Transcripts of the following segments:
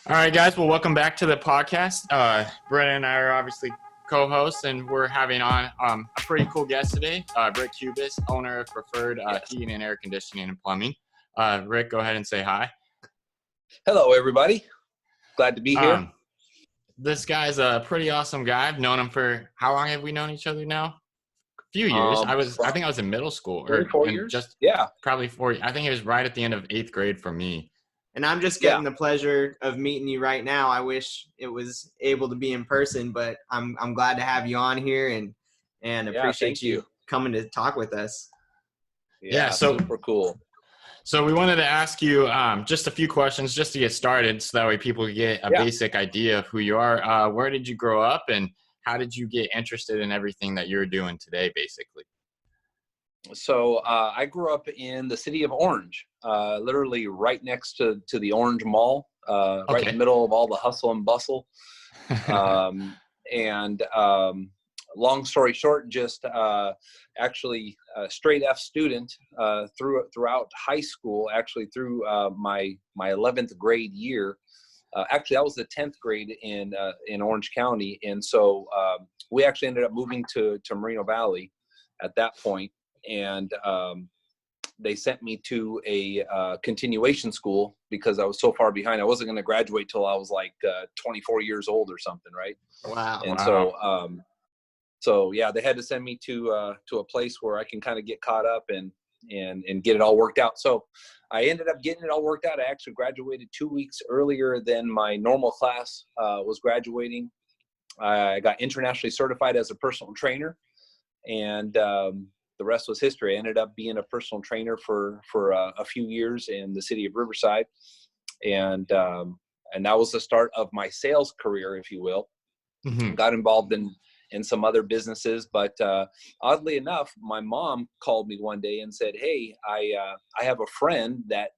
All right, guys. Well, welcome back to the podcast. Brennan and I are obviously co-hosts, and we're having on a pretty cool guest today, Rick Cubas, owner of Preffered Heating and Air Conditioning and Plumbing. Rick, go ahead and say hi. Hello, everybody. Glad to be here. This guy's a pretty awesome guy. I've known him for how long have we known each other now? A few years. I think I was in middle school, or 4 years. Probably 4. I think it was right at the end of 8th grade for me. And I'm just getting the pleasure of meeting you right now. I wish it was able to be in person, but I'm glad to have you on here and appreciate you coming to talk with us. Yeah, so super cool. So we wanted to ask you just a few questions just to get started, so that way people can get a basic idea of who you are. Where did you grow up, and how did you get interested in everything that you're doing today, basically? So I grew up in the city of Orange, literally right next to the Orange Mall, right in the middle of all the hustle and bustle. Long story short, just actually a straight F student throughout high school, actually through my 11th grade year. Actually, that was the 10th grade in Orange County. And so we actually ended up moving to Moreno Valley at that point. And they sent me to a continuation school because I was so far behind. I wasn't going to graduate till I was like 24 years old or something, right? Wow. And so they had to send me to a place where I can kind of get caught up and get it all worked out. So I ended up getting it all worked out. I actually graduated 2 weeks earlier than my normal class was graduating. I got internationally certified as a personal trainer, and the rest was history. I ended up being a personal trainer for a few years in the city of Riverside. And that was the start of my sales career, if you will. Mm-hmm. Got involved in some other businesses, but oddly enough, my mom called me one day and said, "Hey, I have a friend that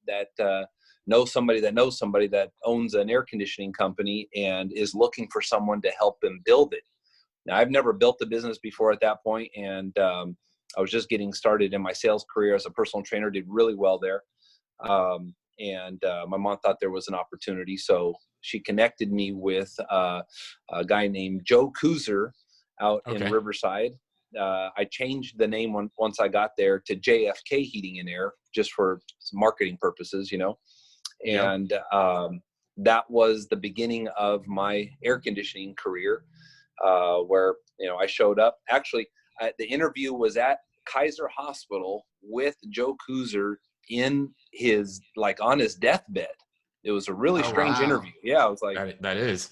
knows somebody that owns an air conditioning company and is looking for someone to help them build it." Now, I've never built a business before at that point, and I was just getting started in my sales career as a personal trainer, did really well there. My mom thought there was an opportunity, so she connected me with a guy named Joe Kuzer out in Riverside. I changed the name once I got there to JFK Heating and Air, just for some marketing purposes, you know. And that was the beginning of my air conditioning career, where, you know, I showed up. Actually, the interview was at Kaiser Hospital with Joe Kuzer in his, like, on his deathbed. It was a really strange interview. Yeah, I was like, that is.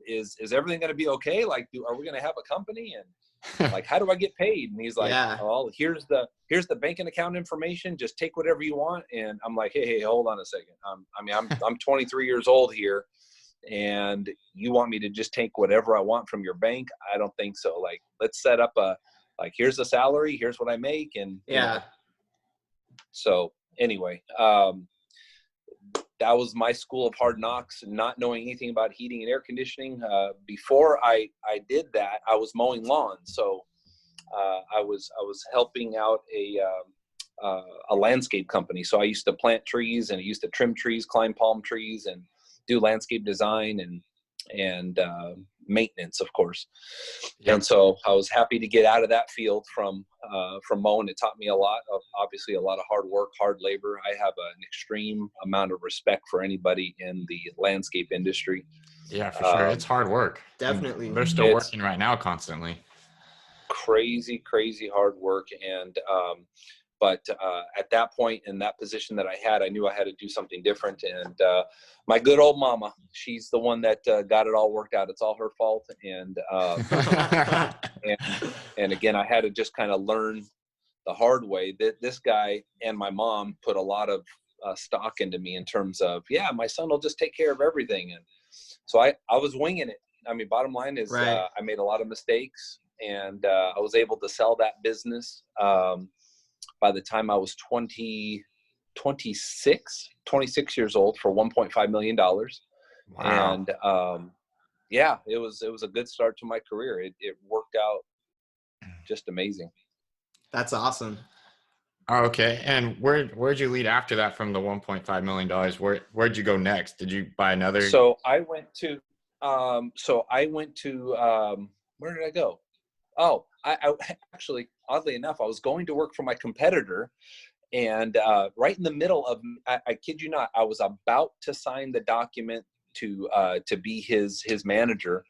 Is everything going to be okay? Like, are we going to have a company? And like, how do I get paid? And he's like, well, here's the bank and account information. Just take whatever you want. And I'm like, hey, hold on a second. I'm 23 years old here, and you want me to just take whatever I want from your bank? I don't think so. Like, let's set up here's the salary, here's what I make. And you know. So anyway, that was my school of hard knocks, not knowing anything about heating and air conditioning. Before I did that, I was mowing lawns. So I was helping out a landscape company. So I used to plant trees, and I used to trim trees, climb palm trees, and do landscape design and maintenance, of course. Yep. And so I was happy to get out of that field from mowing. It taught me a lot of, obviously, a lot of hard work, hard labor. I have an extreme amount of respect for anybody in the landscape industry. Yeah, for sure. It's hard work. Definitely. They're still working right now constantly. Crazy hard work. And but at that point, in that position that I had, I knew I had to do something different. And my good old mama, she's the one that got it all worked out. It's all her fault. And and again, I had to just kind of learn the hard way that this guy and my mom put a lot of stock into me in terms of, my son will just take care of everything. And so I was winging it. I mean, bottom line is I made a lot of mistakes, and I was able to sell that business. By the time I was 26 years old, for $1.5 million. Wow. And it was a good start to my career. It worked out just amazing. That's awesome. Oh, okay. And where'd you lead after that from the $1.5 million? Where'd you go next? Did you buy another? So I went to, where did I go? Oh, I actually, oddly enough, I was going to work for my competitor, and right in the middle of, I kid you not, I was about to sign the document to be his manager,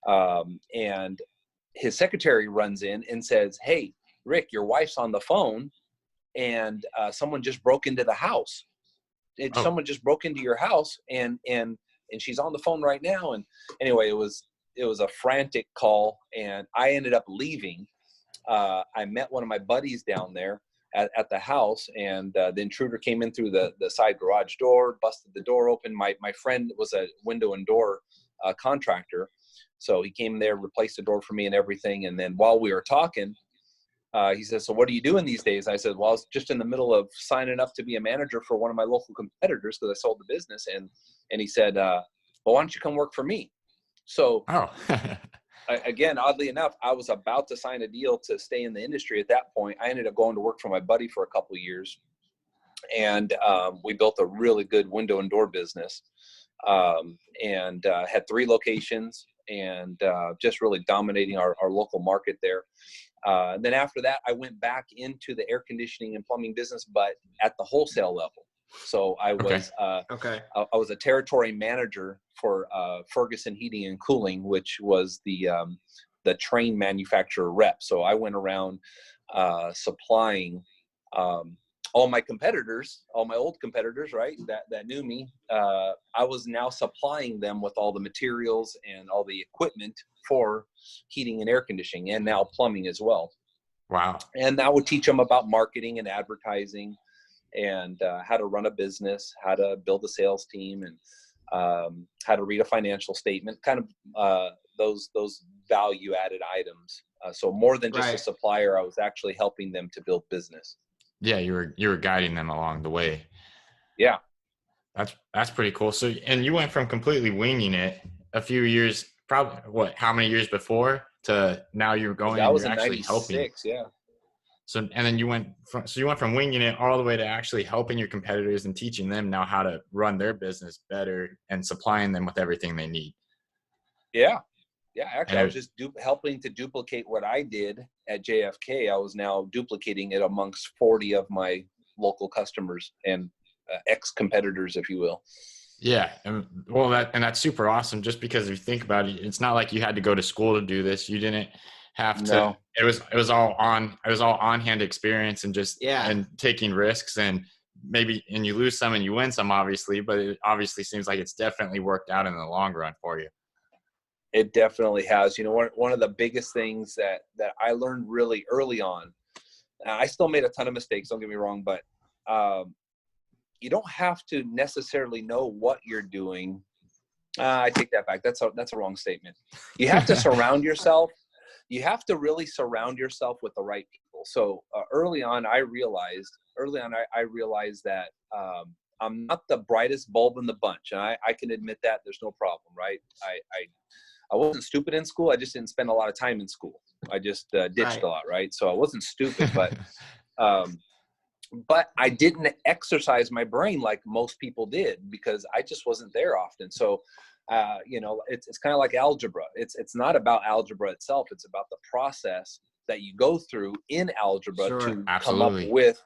and his secretary runs in and says, "Hey, Rick, your wife's on the phone, and someone just broke into the house. Someone just broke into your house, and she's on the phone right now." And anyway, it was a frantic call, and I ended up leaving. I met one of my buddies down there at the house, and the intruder came in through the side garage door, busted the door open. My friend was a window and door contractor, so he came there, replaced the door for me and everything. And then while we were talking, he says, "So what are you doing these days?" I said, "Well, I was just in the middle of signing up to be a manager for one of my local competitors because I sold the business." And he said, "Well, why don't you come work for me?" So again, oddly enough, I was about to sign a deal to stay in the industry at that point. I ended up going to work for my buddy for a couple of years, and we built a really good window and door business, and had 3 locations, and just really dominating our local market there. Then after that, I went back into the air conditioning and plumbing business, but at the wholesale level. So I was I was a territory manager for Ferguson Heating and Cooling, which was the train manufacturer rep. So I went around supplying all my competitors, all my old competitors, right, that knew me. I was now supplying them with all the materials and all the equipment for heating and air conditioning, and now plumbing as well. Wow. And I would teach them about marketing and advertising, and how to run a business, how to build a sales team, and how to read a financial statement, kind of those value-added items. So more than just a supplier, I was actually helping them to build business. Yeah, you were guiding them along the way. Yeah. That's pretty cool. So, and you went from completely winging it a few years, probably how many years before, to now you're going and you're actually helping. Yeah. So, and then you went from winging it all the way to actually helping your competitors and teaching them now how to run their business better and supplying them with everything they need. Yeah. Yeah. Actually, I was just helping to duplicate what I did at JFK. I was now duplicating it amongst 40 of my local customers and ex-competitors, if you will. Yeah. And that's super awesome. Just because if you think about it, it's not like you had to go to school to do this. You didn't have to. No. It was all on hand experience and just and taking risks, and you lose some and you win some, obviously, but it obviously seems like it's definitely worked out in the long run for you. It definitely has. You know, one of the biggest things that I learned really early on, I still made a ton of mistakes, don't get me wrong, but you don't have to necessarily know what you're doing. I take that back. That's a wrong statement. You have to surround yourself. You have to really surround yourself with the right people. So early on, I realized that I'm not the brightest bulb in the bunch. And I can admit that. There's no problem, right? I wasn't stupid in school. I just didn't spend a lot of time in school. I just ditched a lot, right? So I wasn't stupid, but I didn't exercise my brain like most people did because I just wasn't there often. So, you know, it's kind of like algebra. It's not about algebra itself. It's about the process that you go through in algebra to come up with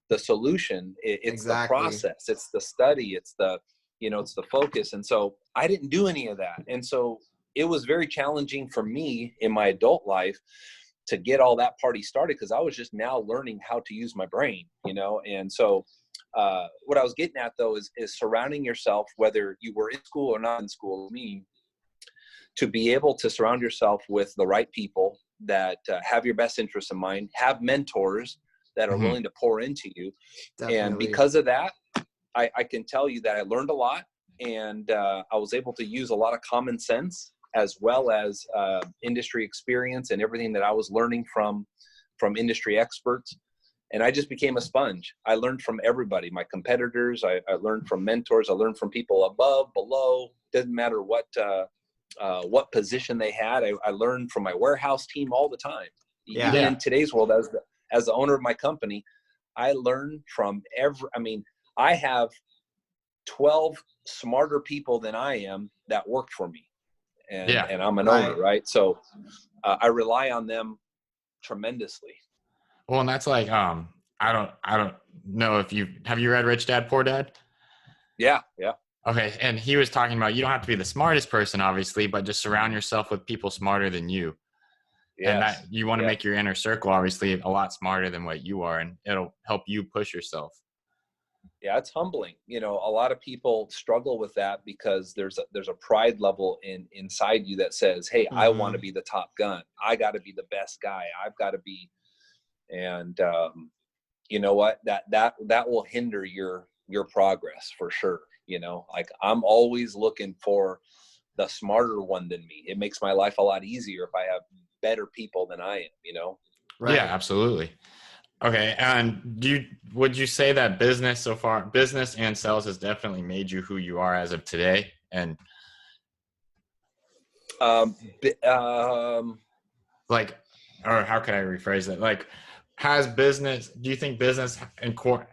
the solution. It's the process. It's the study. It's the focus. And so I didn't do any of that. And so it was very challenging for me in my adult life to get all that party started because I was just now learning how to use my brain, you know? And so what I was getting at, though, is surrounding yourself, whether you were in school or not in school, to be able to surround yourself with the right people that have your best interests in mind, have mentors that are willing to pour into you. Definitely. And because of that, I can tell you that I learned a lot, and I was able to use a lot of common sense as well as industry experience and everything that I was learning from industry experts. And I just became a sponge. I learned from everybody, my competitors. I learned from mentors. I learned from people above, below. Doesn't matter what position they had. I learned from my warehouse team all the time. Yeah. Even in today's world, as the owner of my company, I learn from I have 12 smarter people than I am that work for me. And I'm an owner, right? So I rely on them tremendously. Well, and that's like, I don't know if have you read Rich Dad, Poor Dad? Yeah. Okay. And he was talking about, you don't have to be the smartest person, obviously, but just surround yourself with people smarter than you. Yes. And that you want to make your inner circle, obviously, a lot smarter than what you are, and it'll help you push yourself. Yeah, it's humbling. A lot of people struggle with that because there's a pride level inside you that says, hey, I want to be the top gun. I got to be the best guy. I've got to be. And you know what? That will hinder your progress for sure. Like, I'm always looking for the smarter one than me. It makes my life a lot easier if I have better people than I am, Right. Yeah, absolutely. Okay. And would you say that business and sales has definitely made you who you are as of today? And like, or how can I rephrase that? Like, do you think business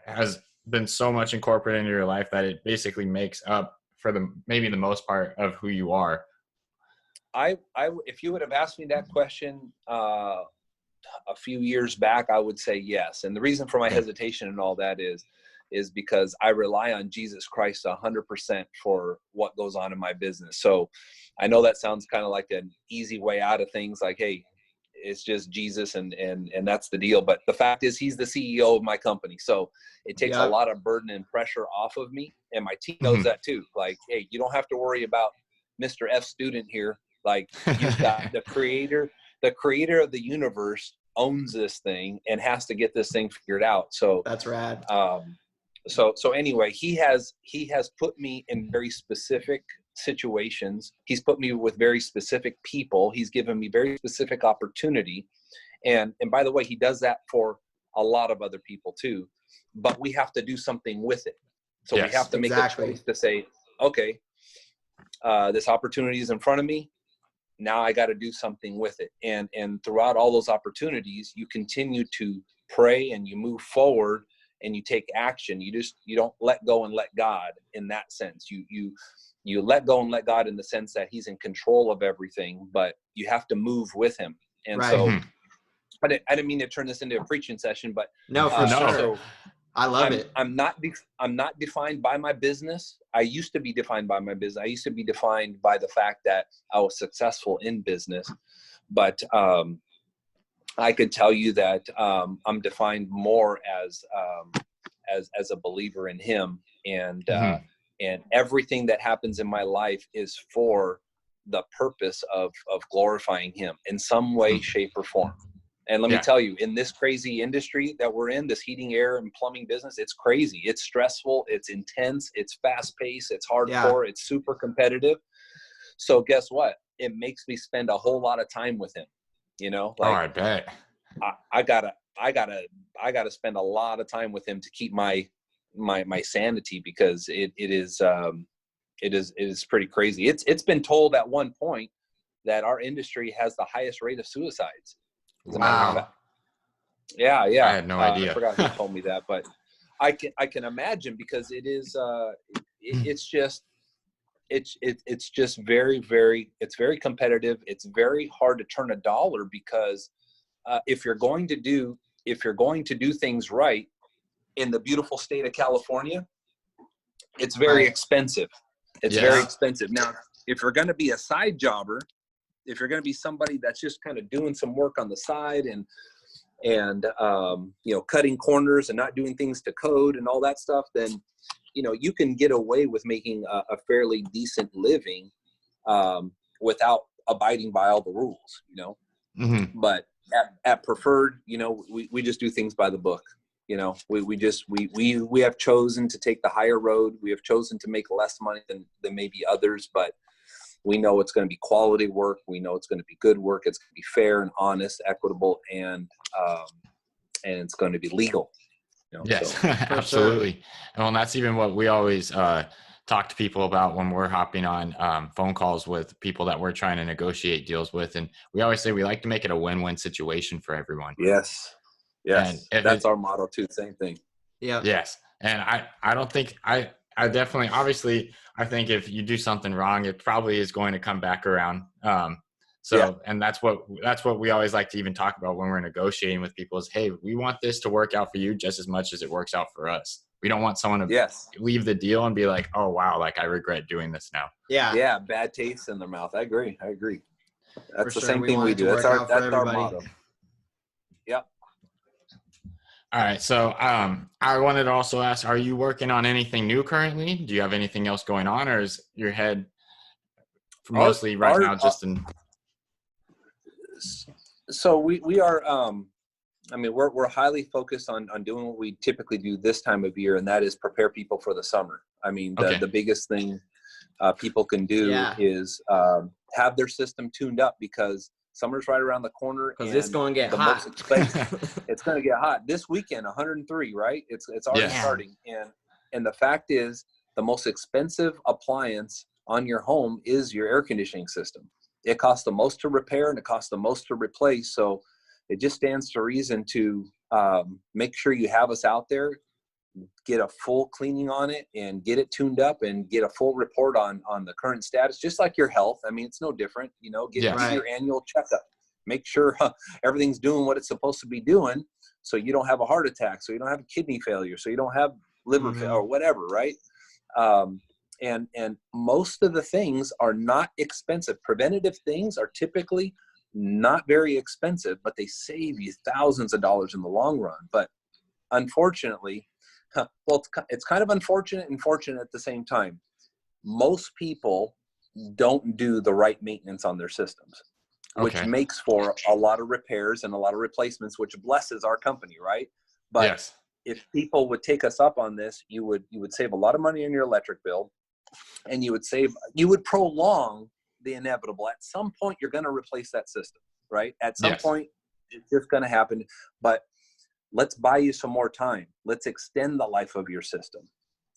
has been so much incorporated into your life that it basically makes up for maybe the most part of who you are? If you would have asked me that question a few years back, I would say yes. And the reason for my hesitation and all that is because I rely on Jesus Christ 100% for what goes on in my business. So I know that sounds kind of like an easy way out of things, like, hey, it's just Jesus and that's the deal. But the fact is, he's the CEO of my company. So it takes a lot of burden and pressure off of me. And my team knows that too. Like, hey, you don't have to worry about Mr. F student here. Like, you've got the creator of the universe owns this thing and has to get this thing figured out. So that's rad. So anyway, he has put me in very specific situations. He's put me with very specific people. He's given me very specific opportunity. And by the way, he does that for a lot of other people too, but we have to do something with it. So we have to make a choice to say, okay, this opportunity is in front of me. Now I got to do something with it. And throughout all those opportunities, you continue to pray and you move forward and you take action. You don't let go and let God in that sense. You let go and let God in the sense that he's in control of everything, but you have to move with him. And so I didn't mean to turn this into a preaching session, but no, for sure. So I love it. I'm not defined by my business. I used to be defined by my business. I used to be defined by the fact that I was successful in business, but I could tell you that I'm defined more as a believer in him, and everything that happens in my life is for the purpose of glorifying him in some way, shape, or form. And let me tell you, in this crazy industry that we're in, this heating, air, and plumbing business, it's crazy. It's stressful. It's intense. It's fast-paced. It's hardcore. It's super competitive. So guess what? It makes me spend a whole lot of time with him. Like, I bet. I gotta spend a lot of time with him to keep my sanity, because it is pretty crazy. It's been told at one point that our industry has the highest rate of suicides. Wow. Yeah. I had no idea. I forgot who told me that, but I can imagine, because it is it's just very, very, it's very competitive. It's very hard to turn a dollar, because if you're going to do things right in the beautiful state of California, it's very expensive. It's very expensive. Now, if you're going to be a side jobber, if you're going to be somebody that's just kind of doing some work on the side and cutting corners and not doing things to code and all that stuff, then you can get away with making a fairly decent living without abiding by all the rules. But at Preffered, we just do things by the book. We have chosen to take the higher road. We have chosen to make less money than maybe others, but we know it's going to be quality work. We know it's going to be good work. It's going to be fair and honest, equitable, and it's going to be legal. Yes, so. Absolutely. Well, and that's even what we always talk to people about when we're hopping on phone calls with people that we're trying to negotiate deals with. And we always say we like to make it a win-win situation for everyone. Yes. Yes, that's our motto too. Same thing. Yeah. Yes, and I don't think I definitely, obviously, I think if you do something wrong, it probably is going to come back around. And that's what we always like to even talk about when we're negotiating with people is, hey, we want this to work out for you just as much as it works out for us. We don't want someone to leave the deal and be like, oh wow, like I regret doing this now. Yeah, bad taste in their mouth. I agree. That's the same thing we do. That's our motto. Yep. All right. So I wanted to also ask, are you working on anything new currently? Do you have anything else going on, or is your head mostly now just in? So we are, I mean, we're highly focused on doing what we typically do this time of year, and that is prepare people for the summer. I mean, the biggest thing people can do is have their system tuned up, because summer's right around the corner. Because it's going to get hot. It's going to get hot. This weekend, 103, right? It's already starting. And the fact is, the most expensive appliance on your home is your air conditioning system. It costs the most to repair and it costs the most to replace. So it just stands to reason to make sure you have us out there, get a full cleaning on it and get it tuned up and get a full report on the current status, just like your health. I mean, it's no different, get your annual checkup, make sure everything's doing what it's supposed to be doing, so you don't have a heart attack, so you don't have a kidney failure, so you don't have liver failure or whatever, right? And most of the things are not expensive. Preventative things are typically not very expensive, but they save you thousands of dollars in the long run. But unfortunately, well, it's kind of unfortunate and fortunate at the same time. Most people don't do the right maintenance on their systems, which makes for a lot of repairs and a lot of replacements, which blesses our company, right? But if people would take us up on this, you would save a lot of money on your electric bill, and you would prolong the inevitable. At some point, you're going to replace that system, right? At some point, it's just going to happen. But let's buy you some more time. Let's extend the life of your system.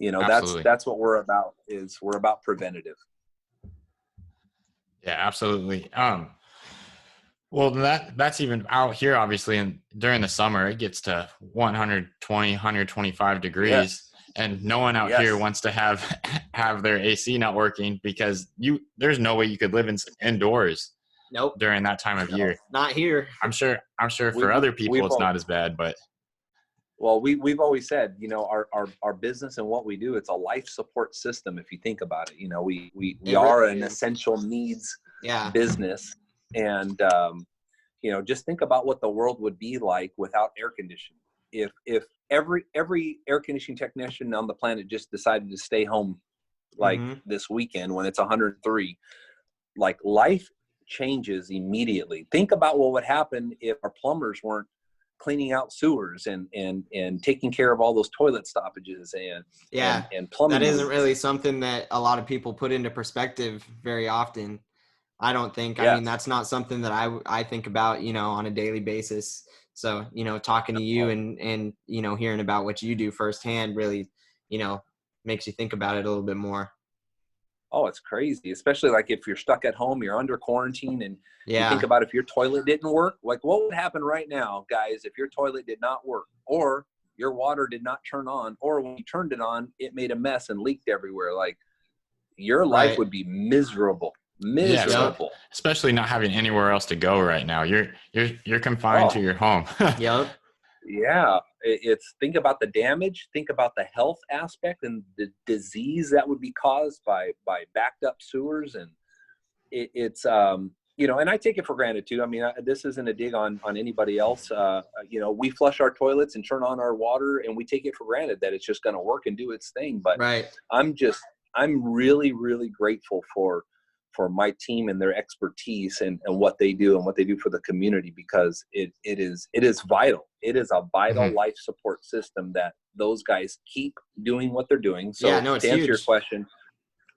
That's what we're about. We're about preventative. Yeah, absolutely. Well, that's even out here, obviously, and during the summer, it gets to 120, 125 degrees, and no one out here wants to have their AC not working, because there's no way you could live indoors. Nope. During that time of year. Not here. I'm sure for other people it's not as bad, but. Well, we've always said, our business and what we do, it's a life support system. If you think about it, we are an essential needs business. And, just think about what the world would be like without air conditioning. If every air conditioning technician on the planet just decided to stay home, like this weekend when it's 103, like life changes immediately. Think about what would happen if our plumbers weren't cleaning out sewers and taking care of all those toilet stoppages and plumbing. That isn't really something that a lot of people put into perspective very often. I don't think. I mean, that's not something that I think about, on a daily basis. So, talking to you and hearing about what you do firsthand really, makes you think about it a little bit more. Oh, it's crazy, especially like if you're stuck at home, you're under quarantine, and you think about if your toilet didn't work, like what would happen right now, guys, if your toilet did not work, or your water did not turn on, or when you turned it on, it made a mess and leaked everywhere. Like your life would be miserable. Especially not having anywhere else to go right now. You're confined to your home. Yeah, it's think about the damage, think about the health aspect and the disease that would be caused by backed up sewers, and it's and I take it for granted too. I mean, this isn't a dig on anybody else. We flush our toilets and turn on our water, and we take it for granted that it's just going to work and do its thing. But I'm really, really grateful for my team and their expertise and what they do and what they do for the community, because it is vital. It is a vital life support system that those guys keep doing what they're doing. So it's huge.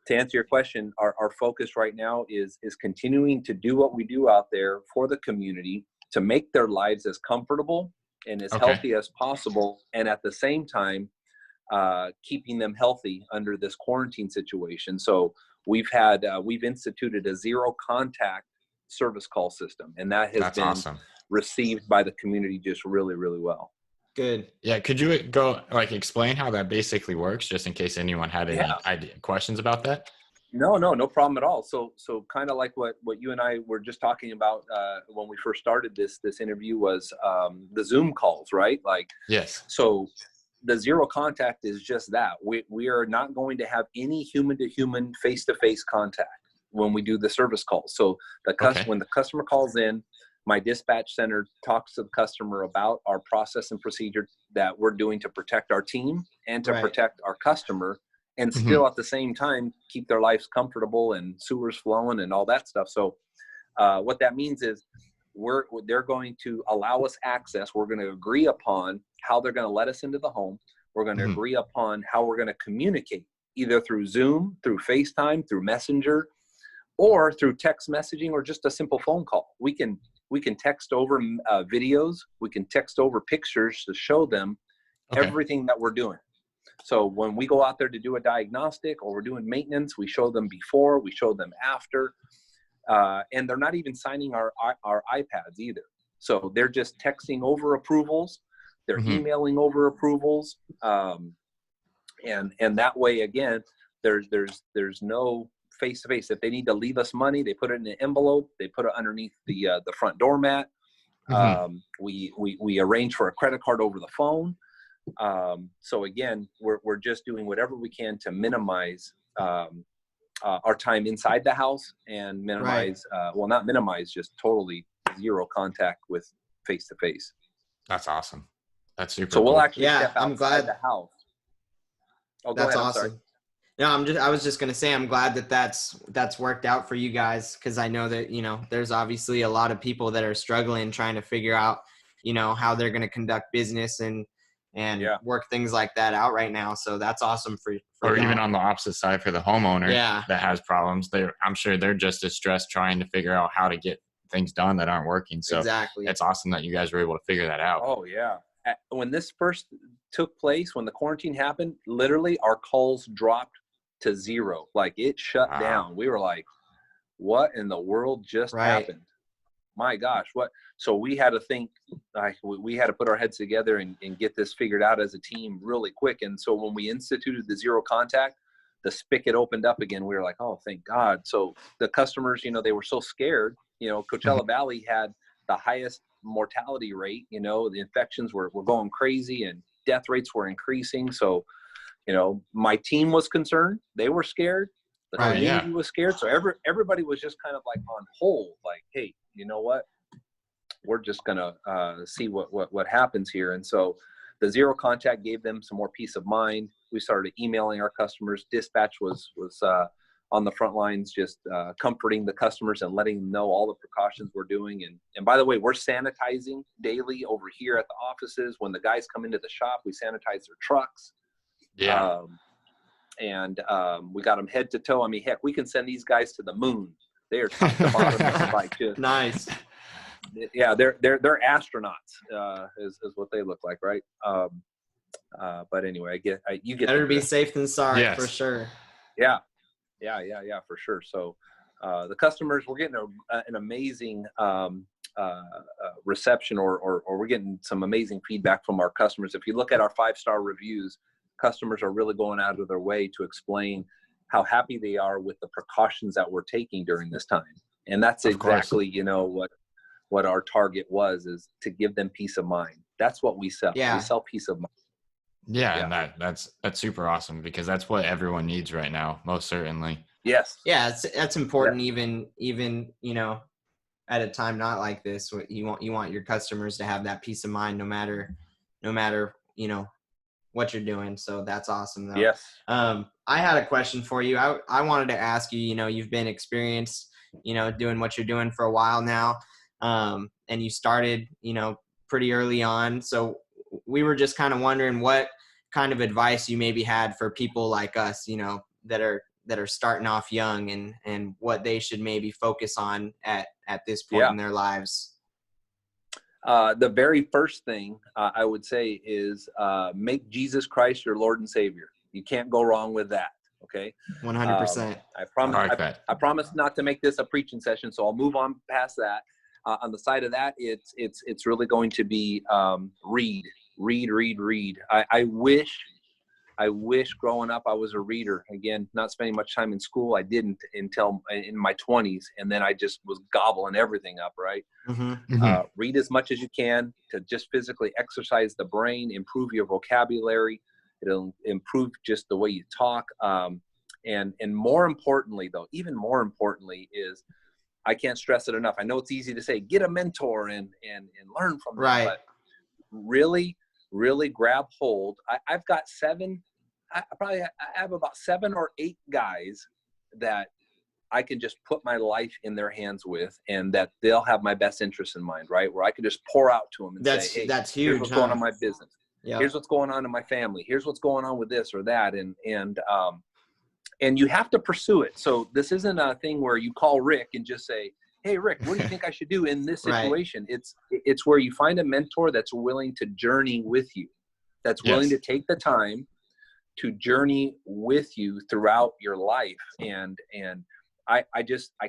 To answer your question, our focus right now is continuing to do what we do out there for the community to make their lives as comfortable and as healthy as possible. And at the same time, keeping them healthy under this quarantine situation. So we've instituted a zero contact service call system, and that has been awesome. received by the community just really, really well. Good. Yeah. Could you go explain how that basically works, just in case anyone had any questions about that? No problem at all. So kind of like what you and I were just talking about when we first started this interview was the Zoom calls, right? Like, yes. So the zero contact is just that. We are not going to have any human to human, face to face contact when we do the service calls. So when the customer calls in, my dispatch center talks to the customer about our process and procedure that we're doing to protect our team and to protect our customer, and still at the same time keep their lives comfortable and sewers flowing and all that stuff. So what that means is they're going to allow us access. We're going to agree upon how they're going to let us into the home. We're going to agree upon how we're going to communicate, either through Zoom, through FaceTime, through Messenger, or through text messaging, or just a simple phone call. We can text over videos. We can text over pictures to show them everything that we're doing. So when we go out there to do a diagnostic or we're doing maintenance, we show them before, we show them after, and they're not even signing our iPads either. So they're just texting over approvals. They're emailing over approvals. And that way, again, there's no face-to-face. If they need to leave us money, they put it in an envelope. They put it underneath the front doormat. We arrange for a credit card over the phone. So again, we're just doing whatever we can to minimize our time inside the house and minimize, well, not minimize, just totally zero contact with face-to-face. That's awesome. That's super. So we'll cool. actually step outside the house. Oh, that's ahead, awesome. No, I was just going to say, I'm glad that that's worked out for you guys. Cause I know that, there's obviously a lot of people that are struggling trying to figure out, how they're going to conduct business and work things like that out right now. So that's awesome for or y'all. even on the opposite side for the homeowner that has problems. I'm sure they're just as stressed trying to figure out how to get things done that aren't working. So exactly. It's awesome that you guys were able to figure that out. Oh yeah. When this first took place, when the quarantine happened, literally our calls dropped to zero. Like it shut down. We were like, what in the world just happened? My gosh, what? So we had to think, we had to put our heads together and get this figured out as a team really quick. And so when we instituted the zero contact, the spigot opened up again. We were like, oh, thank God. So the customers, they were so scared. Coachella Valley had the highest mortality rate. The infections were going crazy and death rates were increasing. So, my team was concerned. They were scared. The community was scared. So everybody was just kind of like on hold, like, hey, you know what? We're just going to see what happens here. And so the zero contact gave them some more peace of mind. We started emailing our customers. Dispatch was on the front lines, just comforting the customers and letting them know all the precautions we're doing. And by the way, we're sanitizing daily over here at the offices. When the guys come into the shop, we sanitize their trucks. Yeah. We got them head to toe. I mean, heck, we can send these guys to the moon. They are top to bottom. Like just, nice. Yeah, they're astronauts. Is what they look like, right? But anyway, you get. Better be safe than sorry, yes. for sure. Yeah, for sure. So the customers, we're getting an amazing reception, or we're getting some amazing feedback from our customers. If you look at our 5-star reviews, customers are really going out of their way to explain how happy they are with the precautions that we're taking during this time. And that's exactly, what our target is to give them peace of mind. That's what we sell. Yeah. We sell peace of mind. Yeah. And that's super awesome, because that's what everyone needs right now. Most certainly. Yes. Yeah. That's important. Even, at a time not like this, you want your customers to have that peace of mind, no matter, what you're doing. So that's awesome though. Yes. I had a question for you. I wanted to ask you, you've been experienced, doing what you're doing for a while now. And you started, pretty early on. So we were just kind of wondering what kind of advice you maybe had for people like us, that are starting off young, and what they should maybe focus on at this point in their lives. The very first thing I would say is make Jesus Christ your Lord and Savior. You can't go wrong with that. Okay. 100%. I promise not to make this a preaching session, so I'll move on past that. On the side of that, it's really going to be read. I wish growing up I was a reader. Again, not spending much time in school. I didn't until in my 20s, and then I just was gobbling everything up, right? Read as much as you can to just physically exercise the brain, improve your vocabulary. It'll improve just the way you talk. And more importantly, though, even more importantly is, I can't stress it enough. I know it's easy to say, get a mentor and learn from them, Right. but really grab hold. I've got I have about 7 or 8 guys that I can just put my life in their hands with, and that they'll have my best interest in mind, right? Where I can just pour out to them and say, hey, that's huge. Here's what's going on in my business. Yeah. Here's what's going on in my family. Here's what's going on with this or that. And you have to pursue it. So this isn't a thing where you call Rick and just say, hey, Rick, what do you think I should do in this situation? Right. It's where you find a mentor that's willing to journey with you, that's willing to take the time to journey with you throughout your life. And I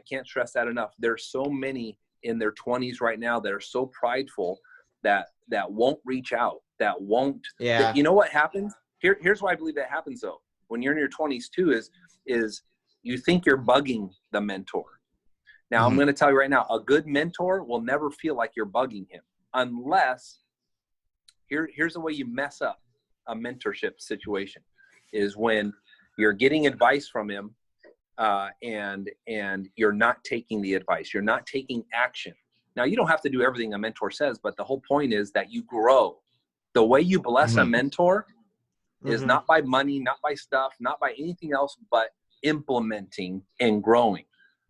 can't stress that enough. There's so many in their 20s right now that are so prideful that won't reach out, that won't. You know what happens? Here's why I believe that happens, though. When you're in your 20s too, is you think you're bugging the mentor. Now, I'm going to tell you right now, a good mentor will never feel like you're bugging him, unless here's the way you mess up a mentorship situation, is when you're getting advice from him and you're not taking the advice. You're not taking action. Now, you don't have to do everything a mentor says, but the whole point is that you grow. The way you bless a mentor is not by money, not by stuff, not by anything else, but implementing and growing.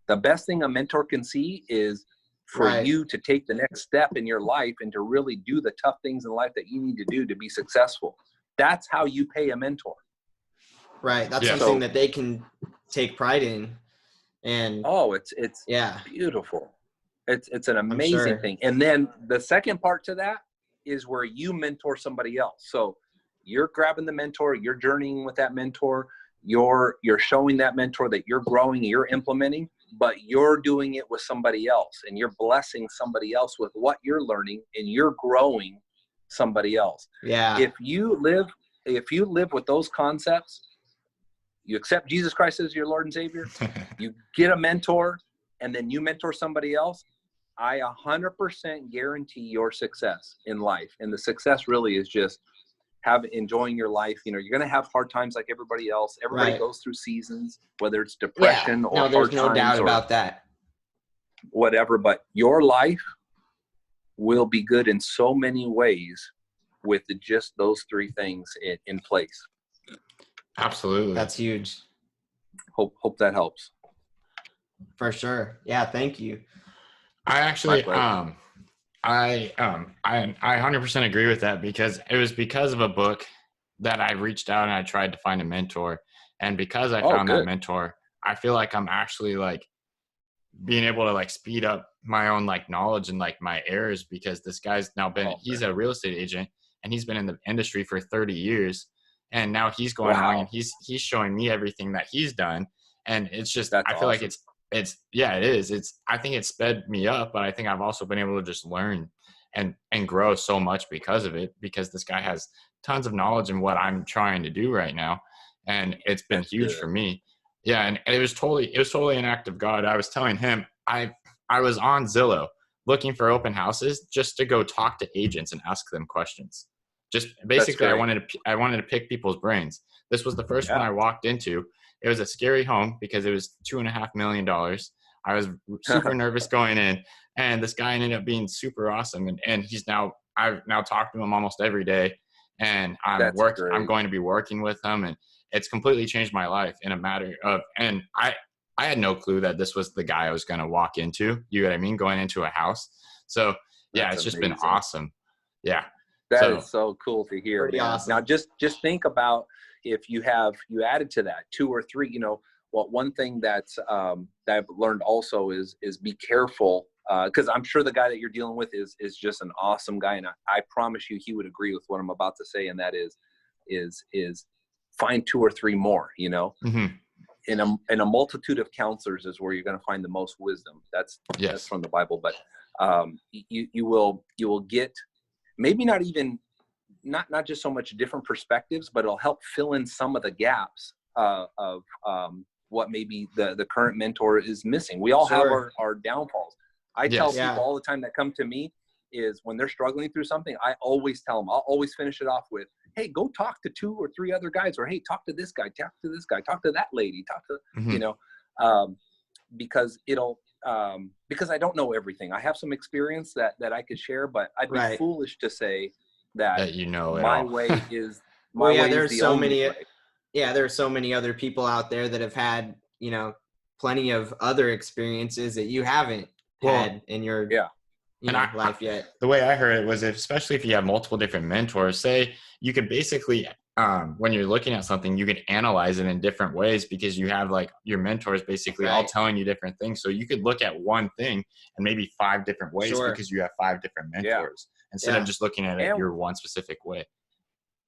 The best thing a mentor can see is for you to take the next step in your life and to really do the tough things in life that you need to do to be successful. That's how you pay a mentor. Right. That's something that they can take pride in. And it's beautiful. It's an amazing thing. And then the second part to that is where you mentor somebody else. So you're grabbing the mentor, you're journeying with that mentor, you're showing that mentor that you're growing, you're implementing, but you're doing it with somebody else, and you're blessing somebody else with what you're learning, and you're growing somebody else. Yeah. If you live with those concepts, you accept Jesus Christ as your Lord and Savior, you get a mentor, and then you mentor somebody else, I 100% guarantee your success in life. And the success really is just enjoying your life. You know, you're going to have hard times like everybody else. Everybody goes through seasons, whether it's depression or hard times. There's no doubt about that. Whatever, but your life will be good in so many ways with just those 3 things in place. Absolutely. That's huge. Hope that helps. For sure. Yeah. Thank you. I actually, I 100% agree with that, because it was because of a book that I reached out and I tried to find a mentor. And because I found that mentor, I feel like I'm actually like being able to like speed up my own like knowledge and like my errors, because this guy's now he's a real estate agent and he's been in the industry for 30 years. And now he's going along and he's showing me everything that he's done. And it's just, I feel like it is. I think it sped me up, but I think I've also been able to just learn and grow so much because of it, because this guy has tons of knowledge in what I'm trying to do right now. And it's been huge for me. Yeah. And it was totally an act of God. I was telling him, I was on Zillow looking for open houses just to go talk to agents and ask them questions. Just basically, I wanted to pick people's brains. This was the first one I walked into. It was a scary home because it was $2.5 million. I was super nervous going in, and this guy ended up being super awesome. And I've now talked to him almost every day, and I'm going to be working with him, and it's completely changed my life in a matter of, and I had no clue that this was the guy I was going to walk into, you know what I mean? Going into a house. So yeah, it's just been awesome. Yeah. That is so cool to hear. Awesome. Now just think about if you added to that 2 or 3, you know, one thing that I've learned also is be careful, because I'm sure the guy that you're dealing with is just an awesome guy. And I promise you, he would agree with what I'm about to say. And that is find 2 or 3 more, you know, in a multitude of counselors is where you're going to find the most wisdom. That's from the Bible. But you will get maybe not just so much different perspectives, but it'll help fill in some of the gaps of what maybe the current mentor is missing. We all have our downfalls. I tell people all the time that come to me is when they're struggling through something, I always tell them, I'll always finish it off with, hey, go talk to 2 or 3 other guys, or hey, talk to this guy, talk to this guy, talk to that lady, talk to, because because I don't know everything. I have some experience that I could share, but I'd be foolish to say that my way is my way is the only way. Yeah, there are so many other people out there that have had, plenty of other experiences that you haven't had in your life yet. The way I heard it was, especially if you have multiple different mentors, say you could basically, when you're looking at something, you could analyze it in different ways because you have like your mentors basically all telling you different things. So you could look at one thing and maybe 5 different ways because you have 5 different mentors instead of just looking at it your one specific way.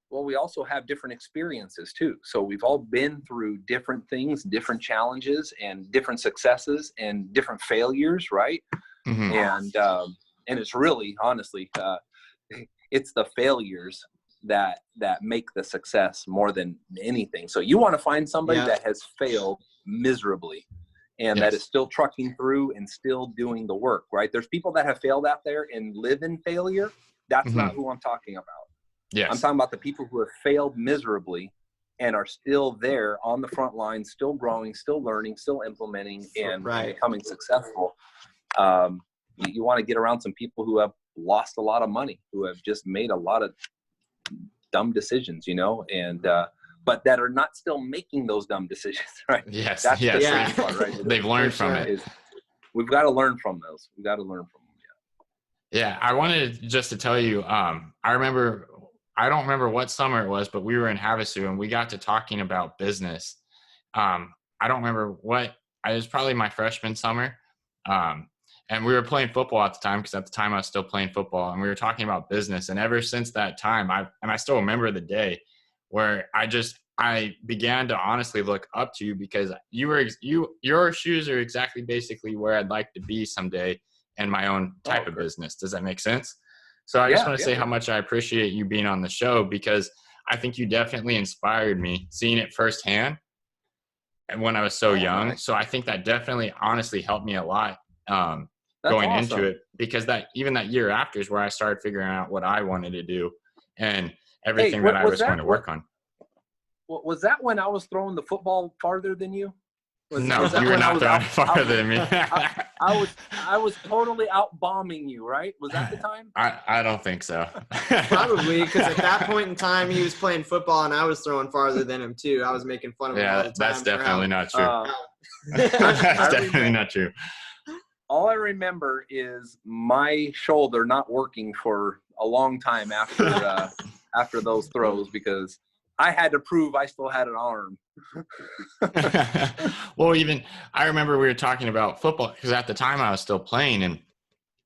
Well, we also have different experiences too. So we've all been through different things, different challenges, and different successes and different failures, right? And it's really, honestly, it's the failures that make the success more than anything. So you want to find somebody that has failed miserably and that is still trucking through and still doing the work, right? There's people that have failed out there and live in failure. That's not who I'm talking about. Yes. I'm talking about the people who have failed miserably and are still there on the front line, still growing, still learning, still implementing, and becoming successful. You want to get around some people who have lost a lot of money, who have just made a lot of dumb decisions, and but that are not still making those dumb decisions, right? Yes. That's the strange part, right? They've learned from it. We've got to learn from those. We've got to learn from them. Yeah. I wanted just to tell you, I don't remember what summer it was, but we were in Havasu and we got to talking about business. I don't remember it was probably my freshman summer. And we were playing football at the time because at the time I was still playing football and we were talking about business. And ever since that time, I still remember the day where I began to honestly look up to you because your shoes are exactly basically where I'd like to be someday in my own type of business. Does that make sense? So I just want to say how much I appreciate you being on the show because I think you definitely inspired me seeing it firsthand and when I was so young. Nice. So I think that definitely honestly helped me a lot going into it because that year after is where I started figuring out what I wanted to do and everything that I was going to work on. Was that when I was throwing the football farther than you? No, you were not throwing farther than me. I was totally out bombing you, right? Was that the time? I don't think so. Probably because at that point in time he was playing football and I was throwing farther than him too. I was making fun of him all the time. That's definitely not true. That's definitely not true. All I remember is my shoulder not working for a long time after those throws because I had to prove I still had an arm. Well, I remember we were talking about football because at the time I was still playing and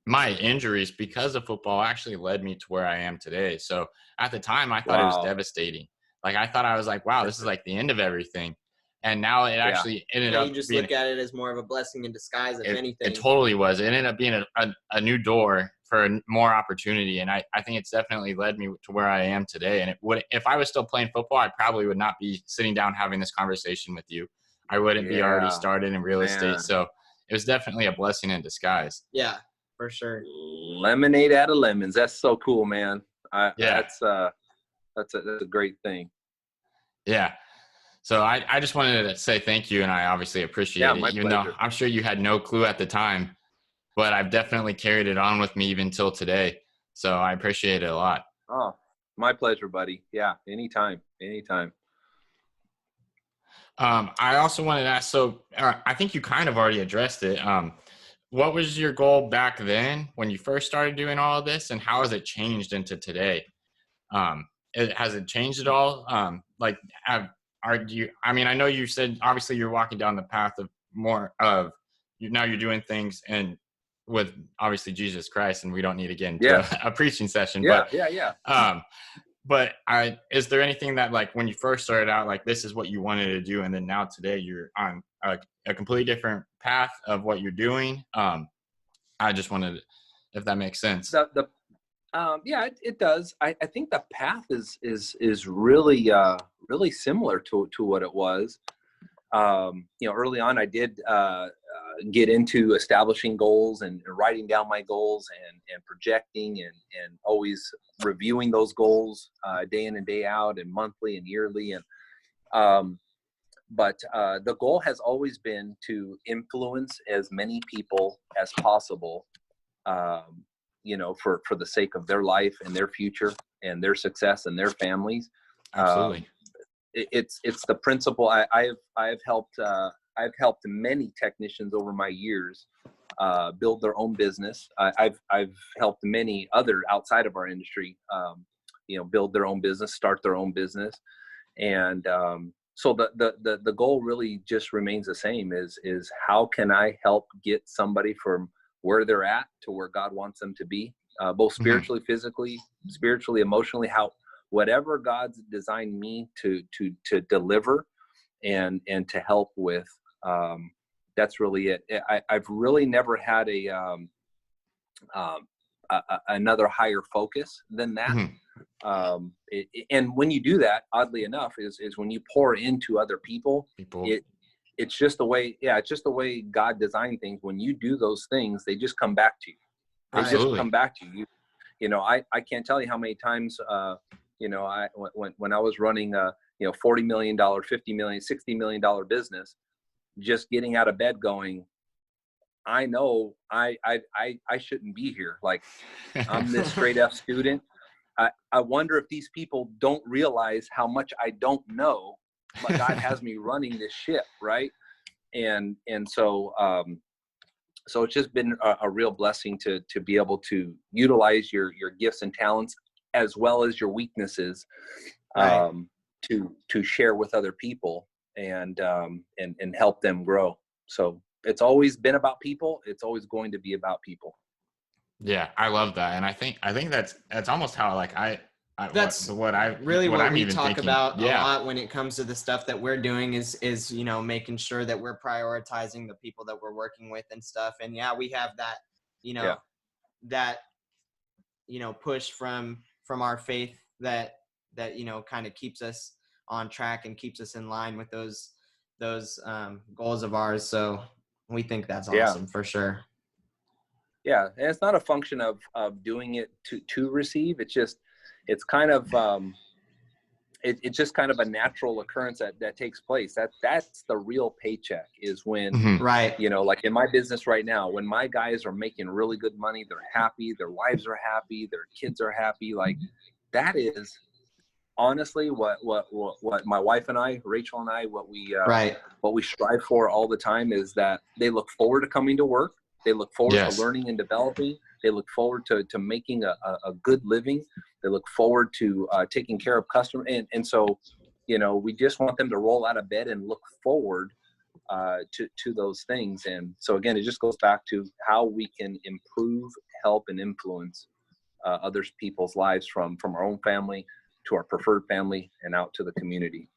my injuries because of football actually led me to where I am today. So at the time I thought it was devastating. Like I thought I was like, wow, this is like the end of everything. And now it actually ended up you just look at it as more of a blessing in disguise, if anything. It totally was. It ended up being a new door for more opportunity. And I think it's definitely led me to where I am today. And if I was still playing football, I probably would not be sitting down having this conversation with you. I wouldn't be already started in real estate. So it was definitely a blessing in disguise. Yeah, for sure. Lemonade out of lemons. That's so cool, man. That's a great thing. Yeah. So I just wanted to say thank you, and I obviously appreciate it, even though I'm sure you had no clue at the time, but I've definitely carried it on with me even till today. So I appreciate it a lot. Oh, my pleasure, buddy. Yeah, anytime. I also wanted to ask, so I think you kind of already addressed it. What was your goal back then when you first started doing all of this, and how has it changed into today? Has it changed at all? I know you said obviously you're walking down the path of more of now you're doing things and with obviously Jesus Christ, and we don't need to get into a preaching session. but is there anything that like when you first started out, like this is what you wanted to do, and then now today you're on a completely different path of what you're doing? I just wanted, if that makes sense. Yeah, it does. I think the path is really really similar to what it was. Early on, I did get into establishing goals and writing down my goals and projecting and always reviewing those goals day in and day out and monthly and yearly. But the goal has always been to influence as many people as possible, for the sake of their life and their future and their success and their families. Absolutely. It's the principle. I've helped many technicians over my years build their own business. I've helped many other outside of our industry, build their own business, start their own business, and so the goal really just remains the same: is how can I help get somebody from where they're at to where God wants them to be, both spiritually, physically, emotionally, whatever God's designed me to deliver and to help with. That's really it. I've really never had another higher focus than that. And when you do that, oddly enough, is when you pour into other people. It's just the way, it's just the way God designed things. When you do those things, they just come back to you. They just come back to you. I can't tell you how many times, when I was running a, $40 million, $50 million, $60 million business, just getting out of bed going, I know I shouldn't be here. Like, I'm this straight F student. I wonder if these people don't realize how much I don't know, but God has me running this ship, right? And so so it's just been a real blessing to be able to utilize your gifts and talents as well as your weaknesses, to share with other people and help them grow. So it's always been about people. It's always going to be about people. Yeah, I love that, and I think that's almost how like that's what we even talk thinking. about a lot when it comes to the stuff that we're doing is making sure that we're prioritizing the people that we're working with and stuff. And we have that that push from our faith that kind of keeps us on track and keeps us in line with those goals of ours. So we think that's awesome for sure. Yeah, and it's not a function of doing it to receive. It's kind of it's just kind of a natural occurrence that takes place. That's the real paycheck, is when right. Like in my business right now, when my guys are making really good money, they're happy, their wives are happy, their kids are happy. Like, that is honestly what my wife and I, Rachel and I, what we strive for all the time, is that they look forward to coming to work. They look forward to learning and developing. They look forward to making a good living. They look forward to taking care of customers. And so, we just want them to roll out of bed and look forward to those things. And so, again, it just goes back to how we can improve, help, and influence other people's lives from our own family to our preferred family and out to the community.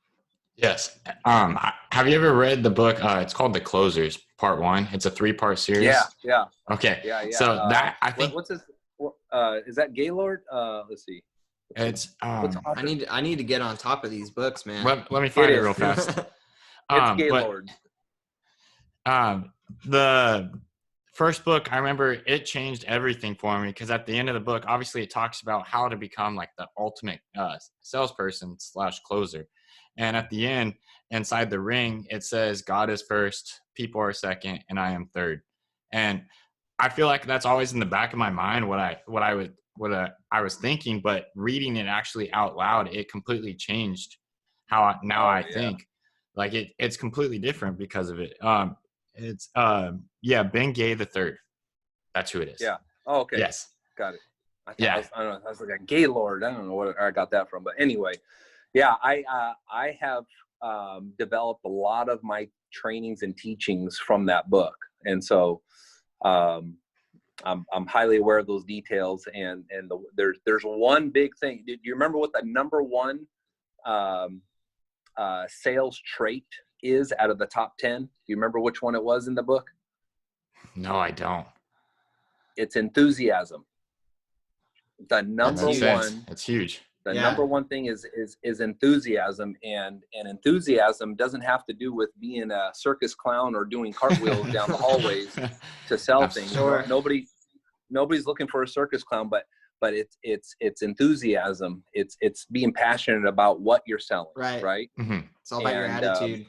Yes. Have you ever read the book? It's called The Closers, Part 1. It's a 3-part series. Yeah. Okay. Yeah. So that, I think, what's this? Is that Gaylord? Let's see. It's I need to get on top of these books, man. Let me find it real fast. It's Gaylord. The first book, I remember it changed everything for me, because at the end of the book, obviously it talks about how to become like the ultimate salesperson / closer. And at the end, inside the ring, it says God is first, people are second, and I am third. And I feel like that's always in the back of my mind what I was thinking, but reading it actually out loud, it completely changed how I think. Like it's completely different because of it. It's Ben Gay the Third. That's who it is. Yeah. Oh, okay. Yes. Got it. I was like a Gaylord. I don't know where I got that from, but anyway, yeah, I have developed a lot of my trainings and teachings from that book, and so I'm highly aware of those details, and there's one big thing. Do you remember what the number one sales trait is out of the top 10? Do you remember which one it was in the book? No, I don't. It's enthusiasm. The number one. It's huge. The number one thing is enthusiasm, and enthusiasm doesn't have to do with being a circus clown or doing cartwheels down the hallways to sell things. Sure. Nobody's looking for a circus clown, but it's enthusiasm. It's being passionate about what you're selling. Right. Mm-hmm. It's all about your attitude.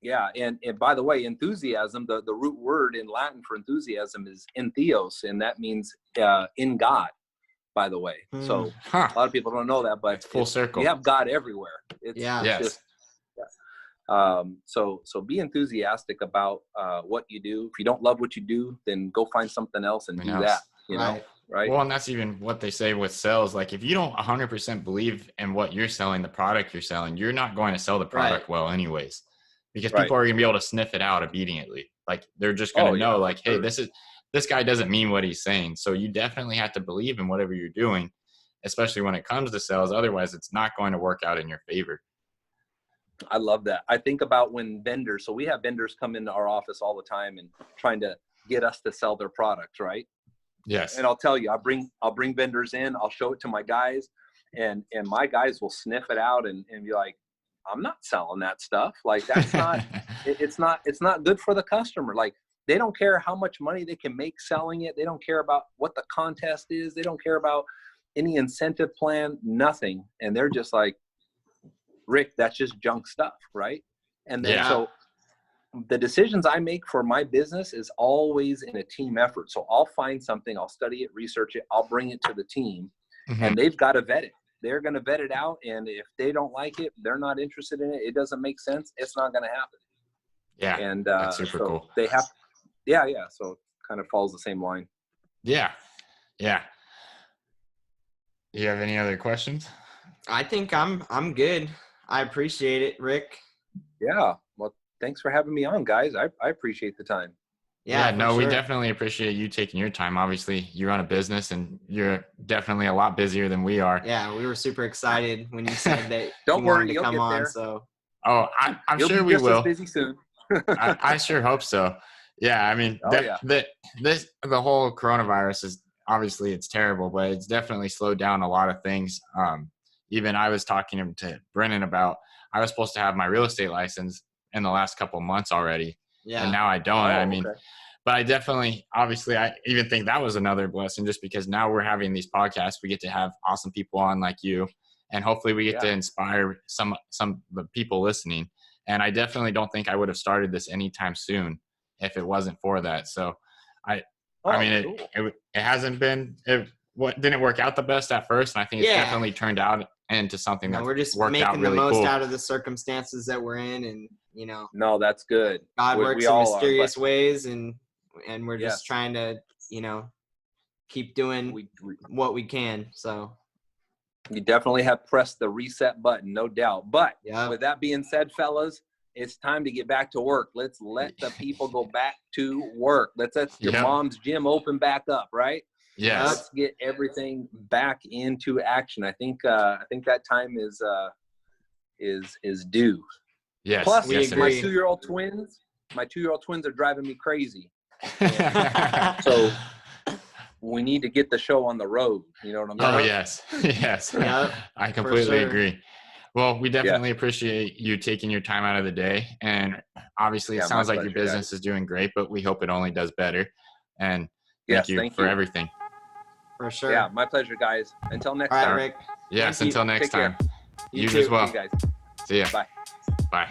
And by the way, enthusiasm, the root word in Latin for enthusiasm is entheos, and that means in God. By the way, so a lot of people don't know that, but it's full circle. We have God everywhere. So be enthusiastic about what you do. If you don't love what you do, then go find something else and do that. You know, right? Well, and that's even what they say with sales. Like, if you don't 100% believe in what you're selling, the product you're selling, you're not going to sell the product well, anyways, because people are going to be able to sniff it out immediately. Like, they're just going to know, like, hey, this guy doesn't mean what he's saying. So you definitely have to believe in whatever you're doing, especially when it comes to sales. Otherwise, it's not going to work out in your favor. I love that. I think about when vendors, so we have vendors come into our office all the time and trying to get us to sell their products, right? Yes. And I'll tell you, I'll bring vendors in, I'll show it to my guys, and my guys will sniff it out and be like, I'm not selling that stuff. Like, that's not, it's not good for the customer. Like, they don't care how much money they can make selling it. They don't care about what the contest is. They don't care about any incentive plan, nothing. And they're just like, Rick, that's just junk stuff, right? And then so the decisions I make for my business is always in a team effort. So I'll find something, I'll study it, research it, I'll bring it to the team, and they've got to vet it. They're going to vet it out. And if they don't like it, they're not interested in it, it doesn't make sense, it's not going to happen. Yeah. And that's super cool. They have, so it kind of follows the same line. Yeah. Do you have any other questions? I think I'm good. I appreciate it, Rick. Yeah. Well, thanks for having me on, guys. I appreciate the time. Yeah, no, we definitely appreciate you taking your time. Obviously, you run a business and you're definitely a lot busier than we are. Yeah, we were super excited when you said that Don't you worry, wanted to you'll come get on. there. So, I'm You'll sure be we just will. As busy soon. I sure hope so. Yeah, I mean, the whole coronavirus is obviously it's terrible, but it's definitely slowed down a lot of things. Even I was talking to Brennan about, I was supposed to have my real estate license in the last couple of months already. Yeah. And now I don't. But I definitely, obviously, I even think that was another blessing, just because now we're having these podcasts. We get to have awesome people on like you, and hopefully we get to inspire some of the people listening. And I definitely don't think I would have started this anytime soon if it wasn't for that. So it hasn't been, didn't work out the best at first. And I think it's definitely turned out into something that we're just worked out making really the most cool. out of the circumstances that we're in. And, no, that's good. God works in mysterious ways, and we're just trying to, keep doing what we can. So you definitely have pressed the reset button, no doubt. But with that being said, fellas, it's time to get back to work. Let's let the people go back to work. Let's let your mom's gym open back up, right? Yes. Let's get everything back into action. I think that time is due. Yes. Plus, we agree. My 2-year-old twins are driving me crazy. So we need to get the show on the road. You know what I'm saying? Oh, yes. Yes. I completely agree. Well, we definitely appreciate you taking your time out of the day. And obviously, it sounds like your business is doing great, but we hope it only does better. And thank you for everything. For sure. Yeah, my pleasure, guys. Until next time. All right, right, Rick. Yes, until next time. You as well. See you guys. See ya. Bye. Bye.